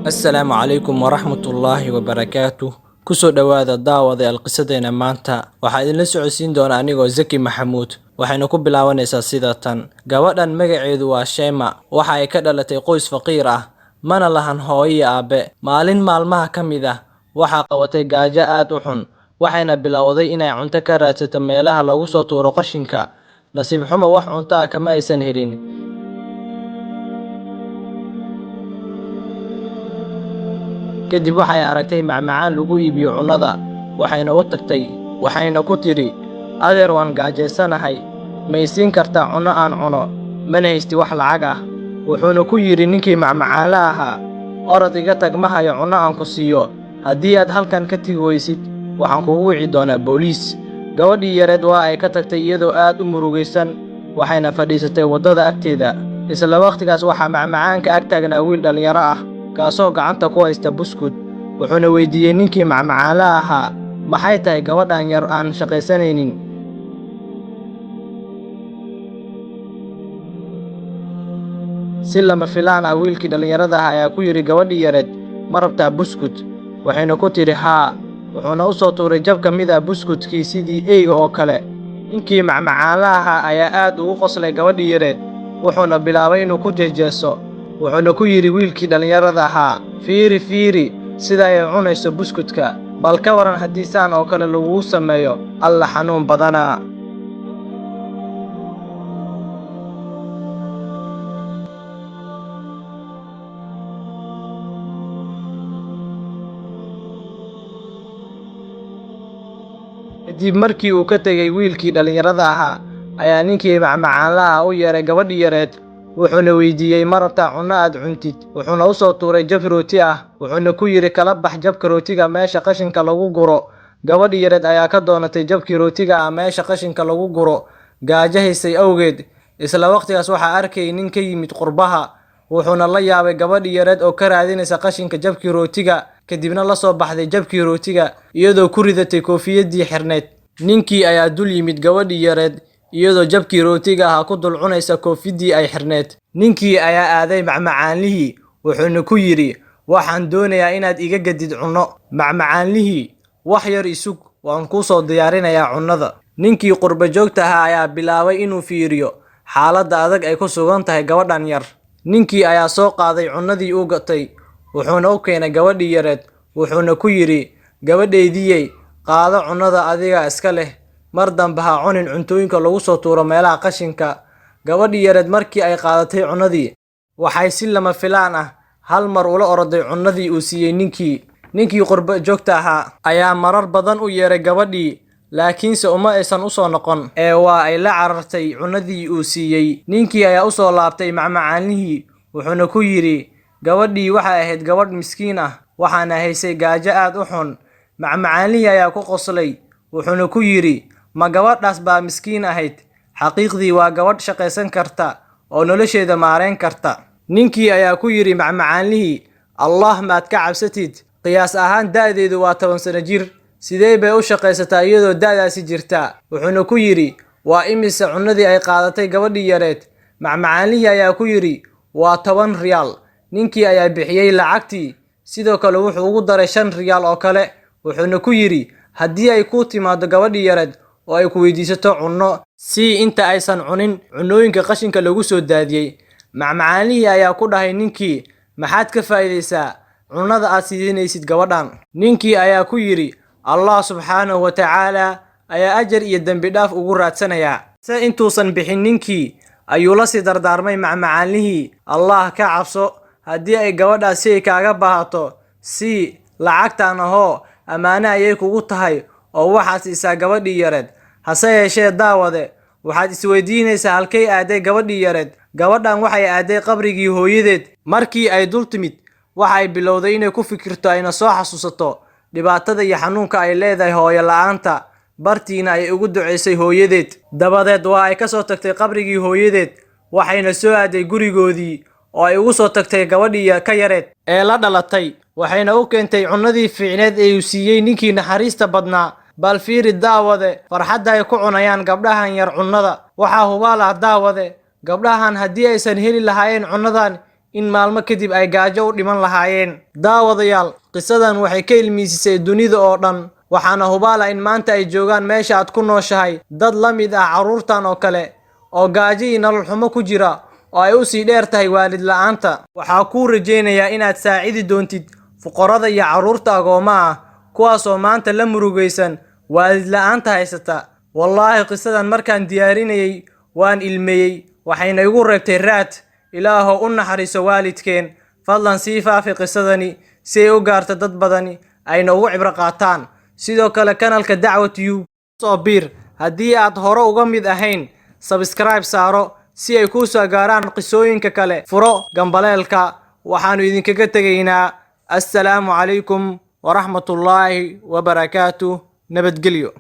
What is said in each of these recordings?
Assalaamu calaykum waraxmatullaahi wabarakaatuh. Kusoo dhawaada daawadayaal qisadeena maanta. Waxaa idinla socodsiin doona anigoo Zaki Maxamuud. Waxayna ku bilaabanaysaa sida tan. Gabadhan magaceedu waa Shema. Waxa ay ka dhalatay qoys faqiir ah, mana lahan hooyo iyo aabe. Maalin maalmaha ka mid ah, waxaa qabatay gaajo aad u xun. Waxayna bilowday inay cunto ka raadsato meelaha lagu soo tuuro qashinka. Nasiib xumo wax cunto ah kama aysan helin. Kadib waxay aragtay macmacaan lagu iibiyo cunnada, waxayna u tagtay, waxayna ku tidhi, adeer waan gaajaysanahay, ma i siin kartaa cunno aan cuno, mana haysti wax lacag ah. Wuxuuna ku yidhi ninkii macmacaanla ahaa, orod iga tag ma hayo cunno aan ku siiyo, haddii aad halkan ka tegi weysid, waxaan kugu wici doonaa booliis. Gabadhii yareed waa ay ka tagtay iyadoo aad u murugaysan, waxayna fadhiisatay waddada agteeda. Isla waqtigaas waxaa macmacaanka ag taagnaa wiil dhallinyaro ah, kaasoo gacanta ku haysta buskud. Wuxuuna weydiiyey ninkii macmacaanla ahaa, maxay tahay gabadhan yar aan shaqaysanaynin? Si lama filaan ah wiilkii dhallinyarada ah ayaa ku yidhi gabadhii yareed, ma rabtaa buskud? Waxayna ku tidhi haa. Wuxuuna u soo tuuray jab ka mid ah buskudkii sidii eyga oo kale. Ninkii macmacaanla ahaa ayaa aad ugu qoslay gabadhii yareed, wuxuuna bilaabay inuu ku jeejeeso. Wuxuuna ku yidhi wiilkii dhallinyarada ahaa, fiiri sida ay cunayso buskudka, bal ka waran haddii saan oo kale lagugu sameeyo, alla xanuun badanaa. Kadib markii uu ka tegay wiilkii dhallinyarada ahaa, ayaa ninkii macmacaanla ah u yeeray gabadhii yareed. Wuxuuna weydiiyey ma rabtaa cunno aad cuntid? Wuxuuna u soo tuuray jab rooti ah, wuxuuna ku yidhi kala bax jabka rootiga meesha qashinka lagu guro. Gabadhii yareed ayaa ka doonatay jabkii rootiga ah meesha qashinka lagu guro, gaajo haysay awgeed. Isla waqtigaas waxaa arkay nin ka yimid qurbaha, wuxuuna la yaabay gabadhii yareed oo ka raadinaysa qashinka jabkii rootiga, kadibna la soo baxday jabkii rootiga iyadoo ku ridatay koofiyadii xirneed. Ninkii ayaa dul yimid gabadhii yareed iyadoo jabkii rootiga ahaa ku dul cunaysa koofidii ay xirneed. Ninkii ayaa aaday macmacaanlihii, wuxuuna ku yidhi, waxaan doonayaa inaad iga gadid cunno. Macmacaanlihii, wax yar isug, waan kuu soo diyaarinayaa cunnada. Ninkii qurba joogta ahaa ayaa bilaabay inuu fiiriyo xaaladda adag ay ku sugan tahay gabadhan yar. Ninkii ayaa soo qaaday cunnadii uu gatay, wuxuuna u keenay gabadhii yareed, wuxuuna ku yidhi, gabadhaydiyey, qaado cunnada adiga iska leh, mar dambe ha cunin cuntooyinka lagu soo tuuro meelaha qashinka. Gabadhii yareed markii ay qaadatay cunnadii, waxay si lama filaan ah hal mar ula oroday cunnadii uu siiyey ninkii. Ninkii qurba joogta ahaa ayaa marar badan u yeeray gabadhii, laakiinse uma aysan u soo noqon, waa ay la carartay cunnadii uu siiyey. Ninkii ayaa u soo laabtay macmacaanlihii, wuxuuna ku yidhi, gabadhii waxay ahayd gabadh miskiin ah, waxaana haysay gaajo aad u xun. Macmacaanlihii ayaa ku qoslay, wuxuuna ku yidhi, ma gabadhaas baa miskiin ahayd? Xaqiiqdii waa gabadh shaqaysan karta oo nolosheeda maareyn karta. Ninkii ayaa ku yidhi macmacaanlihii, Allah maad ka cabsatid, qiyaas ahaan da'deedu waa 10 sano jir, sidee bay u shaqaysataa iyadoo da'daasi jirta? Wuxuuna ku yidhi, waa imise cunnadii ay qaadatay gabadhii yareed? Macmacaanlihii ayaa ku yidhi, waa 10 riyaal. Ninkii ayaa bixiyey lacagtii, sidoo kale wuxuu ugu daray 5 riyaal oo kale. Wuxuuna ku yidhi, haddii ay ku timaado gabadhii yareed oo ay ku weydiisato cunno, si inta aysan cunin cunnooyinka qashinka lagu soo daadiyey. Macmacaanlihii ayaa ku dhahay ninkii, maxaad ka faa'iidaysaa cunnada aad siinaysid gabadhan? Ninkii ayaa ku yidhi, Allah subxaanahu wa tacaala ayaa ajar iyo dembi dhaaf ugu raadsanayaa. Se intuusan bixin ninkii ayuu la sii dardaarmay macmacaanlihii, Allah ka cabso, haddii ay gabadhaas shay kaaga baahato, si lacagtaan ahoo ammaano ayay kugu tahay oo waxaad siisaa gabadhii yareed. Hase yeeshee daawade, waxaad isweydiinaysaa halkay aaday gabadhii yareed? Gabadhan waxay aaday qabrigii hooyadeed. Markii ay dul timid, waxay bilowday inay ku fikirto ayna soo xasuusato dhibaatada iyo xanuunka ay leedahay hooyo la'aanta. Bartiina ay ugu duceysay hooyadeed. Dabadeed waa ay ka soo tagtay qabrigii hooyadeed, waxayna soo aaday gurigoodii oo ay ugu soo tagtay gabadhii ka yareed ee la dhalatay. Waxayna u keentay cunnadii fiicneed ee uu siiyey ninkii naxariista badnaa. Bal fiiri daawade, farxadda ay ku cunayaan gabdhahan yar cunnada. Waxaa hubaal ah daawade, gabdhahan haddii aysan heli lahaayeen cunnadan in maalmo kadib ay gaajo u dhiman lahaayeen. Daawadayaal, qisadan waxay ka ilmiisisay dunida oo dhan, waxaana hubaala in maanta ay joogaan meesha aad ku nooshahay dad la mid ah carruurtan oo kale oo gaajo iyo nolol xumo ku jira oo ay u sii dheer tahay waalid la'aanta. Waxaa kuu rajaynayaa inaad saacidi doontid fuqarada iyo carruurta agoomaha ah kuwaasoo maanta la murugaysan waalid la'aanta haysata. Wallaahi qisadan markaan diyaarinayay waan ilmeeyey, waxayna igu reebtay raad. Ilaahow u naxariiso waalidkeen. Fadlan sii faafi qisadani si ay u gaarto dad badani ayna ugu cibro qaataan. Sidoo kale kanaalka Dacwa Tube soo biir haddii aad hore uga mid ahayn, subscribe saaro si ay kuu soo gaaraan qisooyinka kale. Furo gambaleelka. Waxaanu idinkaga tegaynaa assalaamu calaykum waraxmatullaahi wabarakaatuh. Nabadgelyo.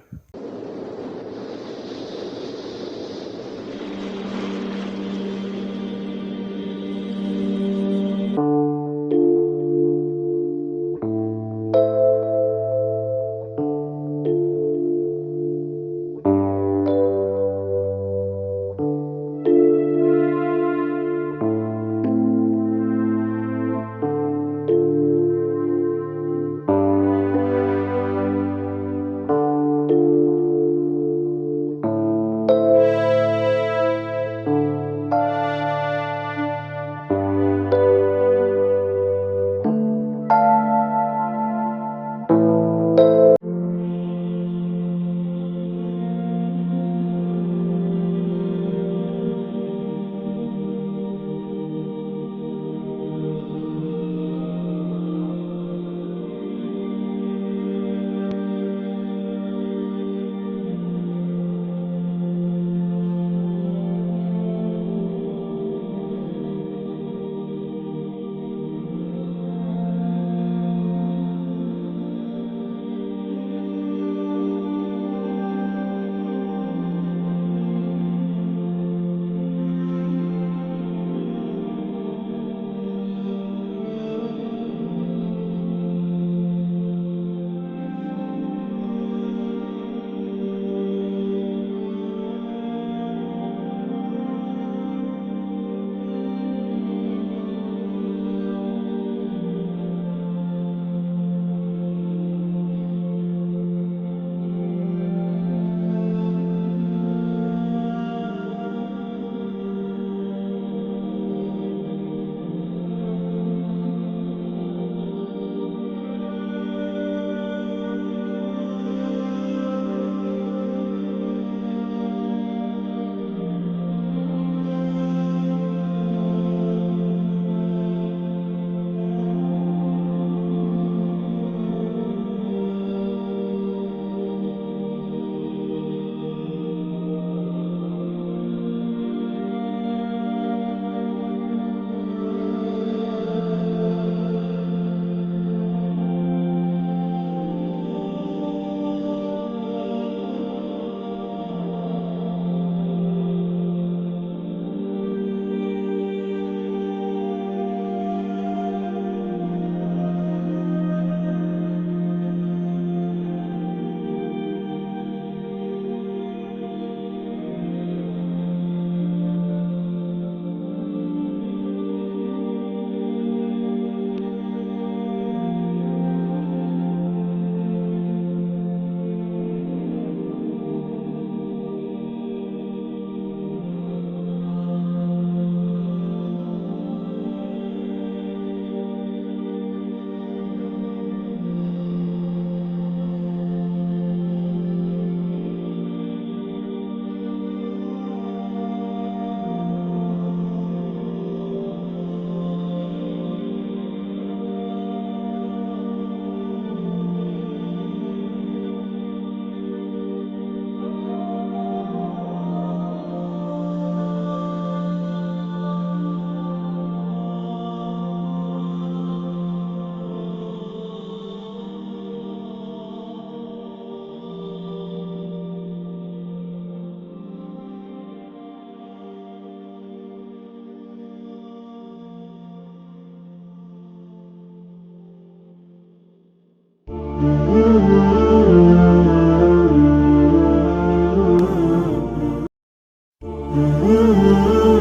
Ooh.